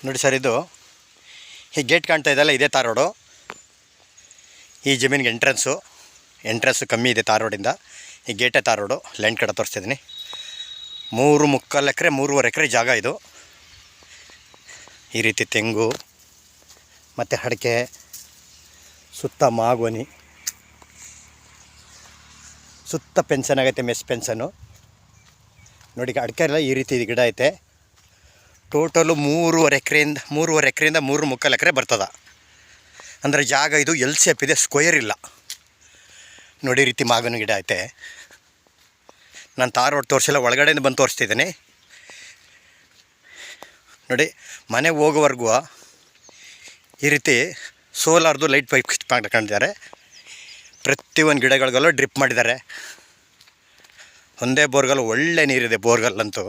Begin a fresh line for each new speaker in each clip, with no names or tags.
ನೋಡಿ ಸರ್, ಇದು ಈ ಗೇಟ್ ಕಾಣ್ತಾ ಇದೆಯಲ್ಲ, ಇದೇ ತಾರ್ ರೋಡು. ಈ ಜಮೀನಿಗೆ ಎಂಟ್ರೆನ್ಸು ಕಮ್ಮಿ ಇದೆ ತಾರ್ ರೋಡಿಂದ. ಈ ಗೇಟೇ ತಾರ್ ರೋಡು. ಲ್ಯಾಂಡ್ ಕಡೆ ತೋರಿಸ್ತಿದ್ದೀನಿ. 3.25 ಎಕರೆ 3.5 ಎಕರೆ ಜಾಗ ಇದು. ಈ ರೀತಿ ತೆಂಗು ಮತ್ತು ಅಡಿಕೆ, ಸುತ್ತ ಮಾಗೋನಿ, ಸುತ್ತ ಪೆನ್ಷನ್ ಆಗೈತೆ, ಮೆಸ್ ಪೆನ್ಷನ್ನು. ನೋಡಿ ಅಡಿಕೆ ಎಲ್ಲ ಈ ರೀತಿ ಗಿಡ ಐತೆ. ಟೋಟಲು 3.5 ಎಕರೆಯಿಂದ 3.25 ಎಕರೆ ಬರ್ತದೆ. ಅಂದರೆ ಜಾಗ ಇದು ಎಲ್ ಶೇಪ್ ಇದೆ, ಸ್ಕ್ವೇರ್ ಇಲ್ಲ. ನೋಡಿ ಈ ರೀತಿ ಮಾವಿನ ಗಿಡ ಐತೆ. ನಾನು ತಾರ್ ರೋಡ್ ತೋರಿಸಿಲ್ಲ, ಒಳಗಡೆಯಿಂದ ಬಂದು ತೋರಿಸ್ತಿದ್ದೀನಿ. ನೋಡಿ, ಮನೆಗೆ ಹೋಗೋವರೆಗೂ ಈ ರೀತಿ ಸೋಲಾರ್ದು ಲೈಟ್ ಪೈಪ್ ಮಾಡ್ಕೊಂಡಿದ್ದಾರೆ. ಪ್ರತಿಯೊಂದು ಗಿಡಗಳಿಗೆಲ್ಲ ಡ್ರಿಪ್ ಮಾಡಿದ್ದಾರೆ. ಒಂದೇ ಬೋರ್ಗಲ್, ಒಳ್ಳೆ ನೀರಿದೆ ಬೋರ್ಗಲ್ಲಂತೂ.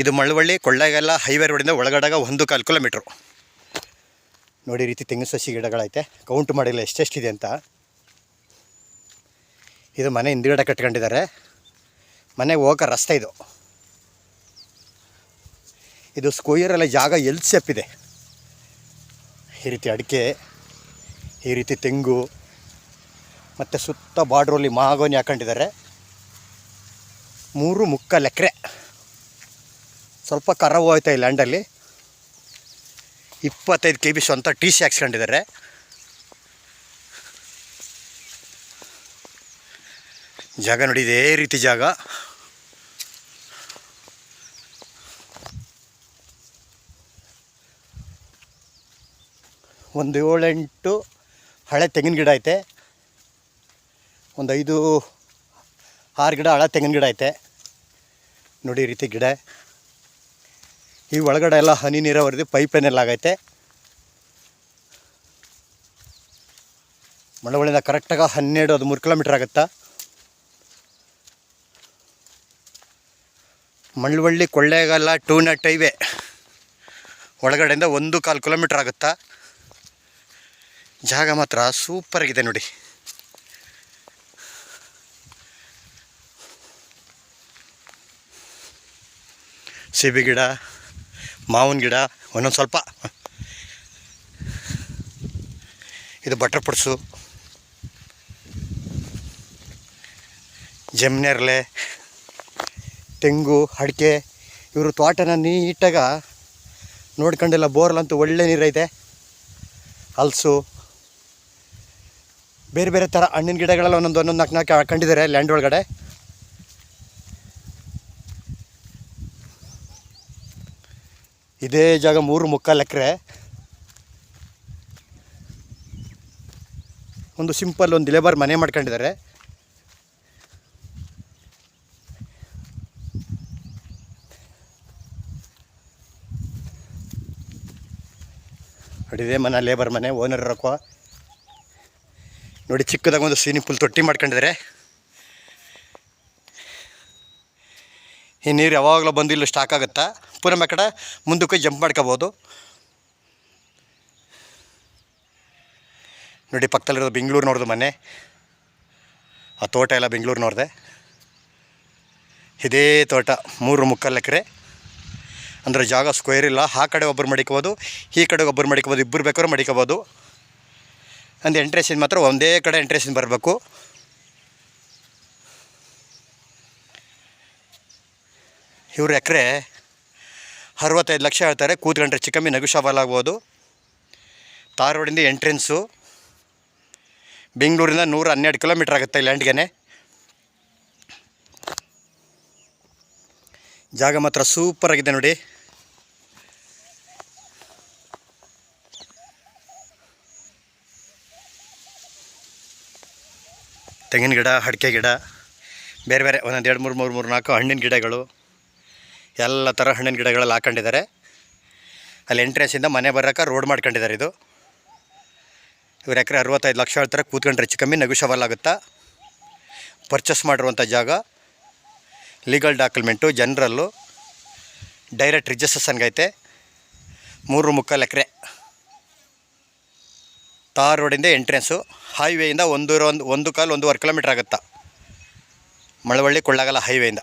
ಇದು ಮಳವಳ್ಳಿ ಕೊಳ್ಳೇಗಾಲ ಹೈವೇ ರೋಡಿಂದ ಒಳಗಡೆಗ 1.25 ಕಿಲೋಮೀಟ್ರು. ನೋಡಿ ಈ ರೀತಿ ತೆಂಗಿನ ಸಸಿ ಗಿಡಗಳೈತೆ. ಕೌಂಟ್ ಮಾಡಿಲ್ಲ ಎಷ್ಟೆಷ್ಟಿದೆ ಅಂತ. ಇದು ಮನೆ ಹಿಂದುಗಡೆ ಕಟ್ಕೊಂಡಿದ್ದಾರೆ. ಮನೆಗೆ ಹೋಗೋ ರಸ್ತೆ ಇದು. ಇದು ಸ್ಕ್ವೇರಲ್ಲಿ ಜಾಗ ಎಲ್ ಶೇಪ್ ಇದೆ. ಈ ರೀತಿ ಅಡಿಕೆ, ಈ ರೀತಿ ತೆಂಗು, ಮತ್ತು ಸುತ್ತ ಬಾರ್ಡ್ರಲ್ಲಿ ಮಾಗೋನಿ ಹಾಕೊಂಡಿದ್ದಾರೆ. 3.25 ಎಕರೆ. ಸ್ವಲ್ಪ ಕರಾವು ಹೋಯ್ತಾ ಈ ಲ್ಯಾಂಡಲ್ಲಿ. 25 KB ಸ್ವಂತ TC ಹಾಕ್ಸ್ಕೊಂಡಿದ್ದಾರೆ. ಜಾಗ ನೋಡಿ, ಇದೇ ರೀತಿ ಜಾಗ. ಒಂದು 7-8 ಹಳೆ ತೆಂಗಿನ ಗಿಡ ಐತೆ. ಒಂದು 5-6 ಗಿಡ ಹಳೆ ತೆಂಗಿನ ಗಿಡ ಐತೆ. ನೋಡಿ ಈ ರೀತಿ ಗಿಡ. ಈ ಒಳಗಡೆ ಎಲ್ಲ ಹನಿ ನೀರಾವರಿದು ಪೈಪೇನೆಲ್ಲ ಆಗೈತೆ. ಮಳವಳ್ಳಿಯಿಂದ ಕರೆಕ್ಟಾಗಿ 12-13 ಕಿಲೋಮೀಟ್ರ್ ಆಗುತ್ತಾ. ಮಳವಳ್ಳಿ ಕೊಳ್ಳೇಗಾಲ 2 ಹೈವೇ ಒಳಗಡೆಯಿಂದ 1.25 ಕಿಲೋಮೀಟ್ರ್ ಆಗುತ್ತಾ. ಜಾಗ ಮಾತ್ರ ಸೂಪರಾಗಿದೆ ನೋಡಿ. ಸೀಬೆ ಗಿಡ, ಮಾವಿನ ಗಿಡ, ಒಂದೊಂದು ಸ್ವಲ್ಪ. ಇದು ಬಟರ್ ಪುಡ್ಸು, ಜಮ್ನೆರ್ಲೆ, ತೆಂಗು, ಅಡಿಕೆ. ಇವರು ತೋಟನ ನೀಟಾಗ ನೋಡ್ಕೊಂಡಿಲ್ಲ. ಬೋರ್ಲಂತೂ ಒಳ್ಳೆ ನೀರೈತೆ. ಹಲಸು, ಬೇರೆ ಬೇರೆ ಥರ ಹಣ್ಣಿನ ಗಿಡಗಳೆಲ್ಲ ಒಂದೊಂದು 4 ಹಾಕೊಂಡಿದ್ದಾರೆ ಲ್ಯಾಂಡ್ ಒಳಗಡೆ. ಇದೇ ಜಾಗ 3.25 ಎಕರೆ. ಒಂದು ಸಿಂಪಲ್ ಒಂದು ಲೇಬರ್ ಮನೆ ಮಾಡ್ಕೊಂಡಿದ್ದಾರೆ. ಇದೇ ಮನೆ, ಲೇಬರ್ ಮನೆ, ಓನರ್ ರೊಕ್ಕ. ನೋಡಿ ಚಿಕ್ಕದಾಗ ಒಂದು ಸ್ವಿಮ್ಮಿಂಗ್ ಪೂಲ್ ತೊಟ್ಟಿ ಮಾಡ್ಕೊಂಡಿದ್ದಾರೆ. ಈ ನೀರು ಯಾವಾಗಲೂ ಬಂದು ಇಲ್ಲಿ ಸ್ಟಾಕ್ ಆಗುತ್ತಾ. ಪುನಃ ಆ ಕಡೆ ಮುಂದಕ್ಕೆ ಜಂಪ್ ಮಾಡ್ಕೋಬೋದು. ನೋಡಿ ಪಕ್ಕದಲ್ಲಿರೋದು ಬೆಂಗಳೂರಿನವ್ರದ್ದು ಮನೆ. ಆ ತೋಟ ಎಲ್ಲ ಬೆಂಗಳೂರಿನವ್ರದ್ದೇ. ಇದೇ ತೋಟ 3.25 ಎಕರೆ. ಅಂದರೆ ಜಾಗ ಸ್ಕ್ವೇರ್ ಇಲ್ಲ. ಆ ಕಡೆ ಒಬ್ಬರು ಮಡಿಕೋಬೋದು, ಈ ಕಡೆ ಒಬ್ಬರು ಮಡಿಕೋಬೋದು. ಇಬ್ಬರು ಬೇಕಾದ್ರೂ ಮಡಿಕೋಬೋದು. ಒಂದು ಎಂಟ್ರೆನ್ಸಿಂದ ಮಾತ್ರ ಒಂದೇ ಕಡೆ ಎಂಟ್ರೆನ್ಸಿಂದ ಬರಬೇಕು. ಇವರು ಎಕರೆ 65 ಲಕ್ಷ ಹೇಳ್ತಾರೆ. ಕೂತ್ಕೊಂಡ್ರೆ ಚಿಕ್ಕಮ್ಮಿ ನಗುಶಾಬಲ್ ಆಗ್ಬೋದು. ತಾರ್ ರೋಡಿಂದ ಎಂಟ್ರೆನ್ಸು. ಬೆಂಗಳೂರಿಂದ 112 ಕಿಲೋಮೀಟ್ರ್ ಆಗುತ್ತೆ ಈ ಲ್ಯಾಂಡ್ಗೆ. ಜಾಗ ಮಾತ್ರ ಸೂಪರಾಗಿದೆ ನೋಡಿ. ತೆಂಗಿನ ಗಿಡ, ಅಡಿಕೆ ಗಿಡ, ಬೇರೆ ಬೇರೆ ಒಂದೊಂದು 2, 3, 4 ಹಣ್ಣಿನ ಗಿಡಗಳು, ಎಲ್ಲ ಥರ ಹಣ್ಣಿನ ಗಿಡಗಳಲ್ಲಿ ಹಾಕೊಂಡಿದ್ದಾರೆ. ಅಲ್ಲಿ ಎಂಟ್ರೆನ್ಸಿಂದ ಮನೆ ಬರೋಕೆ ರೋಡ್ ಮಾಡ್ಕೊಂಡಿದ್ದಾರೆ. ಇದು ಇವ್ರು ಎಕರೆ 65 ಲಕ್ಷ ಹೇಳ್ತಾರೆ. ಕೂತ್ಕೊಂಡ್ರೆ ಹೆಚ್ಚು ಕಮ್ಮಿ ನೆಗೋಷಿಯಬಲ್ ಆಗುತ್ತಾ. ಪರ್ಚೇಸ್ ಮಾಡಿರುವಂಥ ಜಾಗ, ಲೀಗಲ್ ಡಾಕ್ಯುಮೆಂಟು, ಜನರಲ್ಲು, ಡೈರೆಕ್ಟ್ ರಿಜಿಸ್ಟ್ರೇಷನ್ಗೈತೆ. 3.25 ಎಕರೆ. ತಾರ್ ರೋಡಿಂದ ಎಂಟ್ರೆನ್ಸು. ಹೈವೇಯಿಂದ 1.25 ಕಿಲೋಮೀಟ್ರ್ ಆಗುತ್ತಾ. ಮಳವಳ್ಳಿ ಕೊಳ್ಳೇಗಾಲ ಹೈವೇಯಿಂದ.